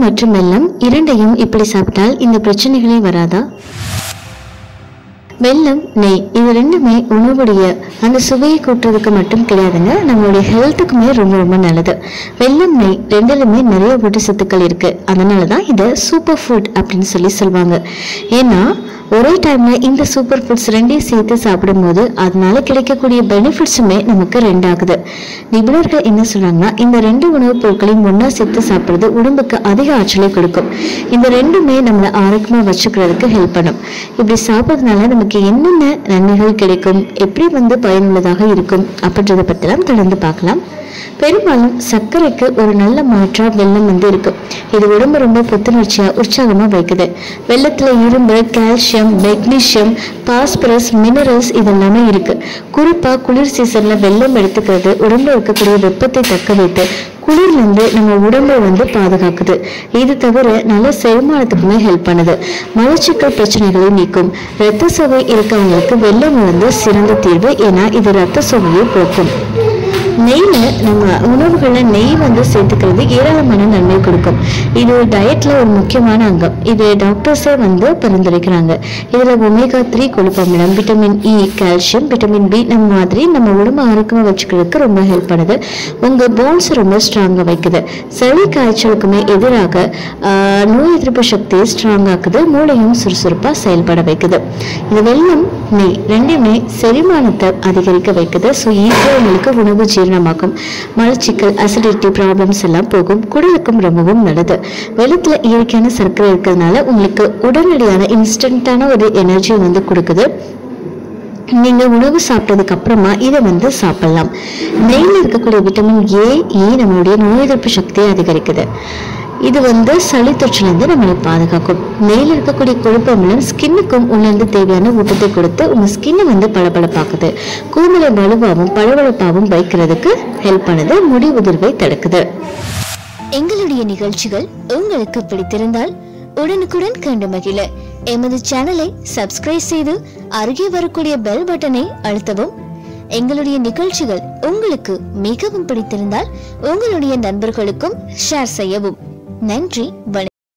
மற்றும் வெல்லம் இரண்டையும் இப்படி சாப்பிட்டால் இந்த பிரச்சனைகளே வராதா? வெல்லம், நெய் இது ரெண்டுமே உணவுடைய அந்த சுவையை கூட்டுறதுக்கு மட்டும் கிடையாதுங்க, நம்மளுடைய ஹெல்த்துக்குமே ரொம்ப ரொம்ப நல்லது. வெல்லம், நெய் ரெண்டுலுமே நிறைய ஊட்டச்சத்துக்கள் இருக்கு. அதனாலதான் இதை சூப்பர் ஃபுட் அப்படின்னு சொல்லுவாங்க. ஏன்னா ஒரே டைம்ல இந்த சூப்பர் ஃபுட்ஸ் ரெண்டையும் சேர்த்து சாப்பிடும்போது அதனால கிடைக்கக்கூடிய பெனிஃபிட்ஸுமே நமக்கு ரெண்டாகுது. நிபுணர்கள் என்ன சொல்றாங்கன்னா, இந்த ரெண்டு உணவுப் பொருட்களையும் ஒன்னா சேர்த்து சாப்பிடுறது உடம்புக்கு அதிக ஆற்றலை கொடுக்கும். இந்த ரெண்டுமே நம்மளை ஆரோக்கியமா வச்சுக்கிறதுக்கு ஹெல்ப் பண்ணும். இப்படி சாப்பிட்றதுனால நமக்கு என்னென்ன நன்மைகள் கிடைக்கும், எப்படி பயனுள்ளதாக இருக்கும் அப்படின்றத பத்திலாம் தொடர்ந்து பார்க்கலாம். பெரும்பாலும் சர்க்கரைக்கு ஒரு நல்ல மாற்றா வெல்லம் இருக்கு. இது உடம்பு ரொம்ப புத்துணர்ச்சியா உற்சாகமா வைக்குது. வெல்லத்துல இரும்பு, கால்சியம், மெக்னீசியம், பாஸ்பரஸ், மினரல்ஸ் இதெல்லாமே இருக்கு. குறிப்பா குளிர் சீசன்ல வெல்லம் எடுத்துக்கிறது உடம்புல இருக்கக்கூடிய வெப்பத்தை தக்க வைத்து குளிர்ல இருந்து நம்ம உடம்பை பாதுகாக்குது. இது தவிர நல்ல செரிமானத்துக்குமே ஹெல்ப் பண்ணுது. மலச்சிக்கல் பிரச்சனைகளை நீக்கும். இரத்த சோகை இருக்கவங்களுக்கு வெல்லம் சிறந்த தீர்வு. ஏன்னா இது இரத்த சோகையை போக்கும். நெய்ல நம்ம உணவுகளை நெய் சேர்த்துக்கிறது ஏராளமான நன்மை கொடுக்கும். இது டயட்ல ஒரு முக்கியமான அங்கம். இது டாக்டர்ஸே பரிந்துரைக்கிறாங்க. இதுல ஒமேகா 3 கொழுப்பமிலம், vitamin E, calcium, vitamin B நம்ம மாதிரி நம்ம உடம்பு ஆரோக்கியமா வச்சுக்கிறதுக்கு ரொம்ப ஹெல்ப் பண்ணுது. உங்க போன்ஸ் ரொம்ப ஸ்ட்ராங்கா வைக்குது. சளி காய்ச்சலுக்குமே எதிராக நோய் எதிர்ப்பு சக்தியை ஸ்ட்ராங் ஆக்குது. மூளையும் சுறுசுறுப்பா செயல்பட வைக்குது. இது வெல்லம், நெய் ரெண்டுமே செரிமானத்தை அதிகரிக்க வைக்குது. ஸோ ஈஸியாக உங்களுக்கு உணவு ஜீரணமாக்கும். மலச்சிக்கல், அசிடிட்டி ப்ராப்ளம்ஸ் எல்லாம் போகும். குடலுக்கும் ரொம்பவும் நல்லது. வெள்ளத்துல இயற்கையான சர்க்கரை இருக்கிறதுனால உங்களுக்கு உடனடியான இன்ஸ்டன்டான ஒரு எனர்ஜி கொடுக்குது. நீங்க உணவு சாப்பிட்டதுக்கு அப்புறமா இதை சாப்பிடலாம். நெய்ல இருக்கக்கூடிய விட்டமின் ஏ, இ நம்மளுடைய நோய் எதிர்ப்பு சக்தியை அதிகரிக்குது. இது சளி தொற்றிலிருந்து நம்மளை பாதுகாக்கும். நெய்ல இருக்கக்கூடிய கொழுப்பமிலம் ஸ்கின்னுக்கும் உணர்ந்து தேவையான ஊட்டத்தை கொடுத்து உங்க ஸ்கின்னை பளபளப்பாக்குது. கூந்தலை வலுவாகவும் பளபளப்பாகவும் வைக்கிறதுக்கு ஹெல்ப் பண்ணுது. முடி உதிர்வை தடுக்குது. எங்களுடைய நிகழ்ச்சிகள் உங்களுக்கு பிடித்திருந்தால் உடனுக்குடன் கண்டு மகிழ எமது சேனலை சப்ஸ்கிரைப் செய்து அருகே வரக்கூடிய பெல் பட்டனை அழுத்தவும். எங்களுடைய நிகழ்ச்சிகள் உங்களுக்கு மிகவும் பிடித்திருந்தால் உங்களுடைய நண்பர்களுக்கும் ஷேர் செய்யவும். நன்றி.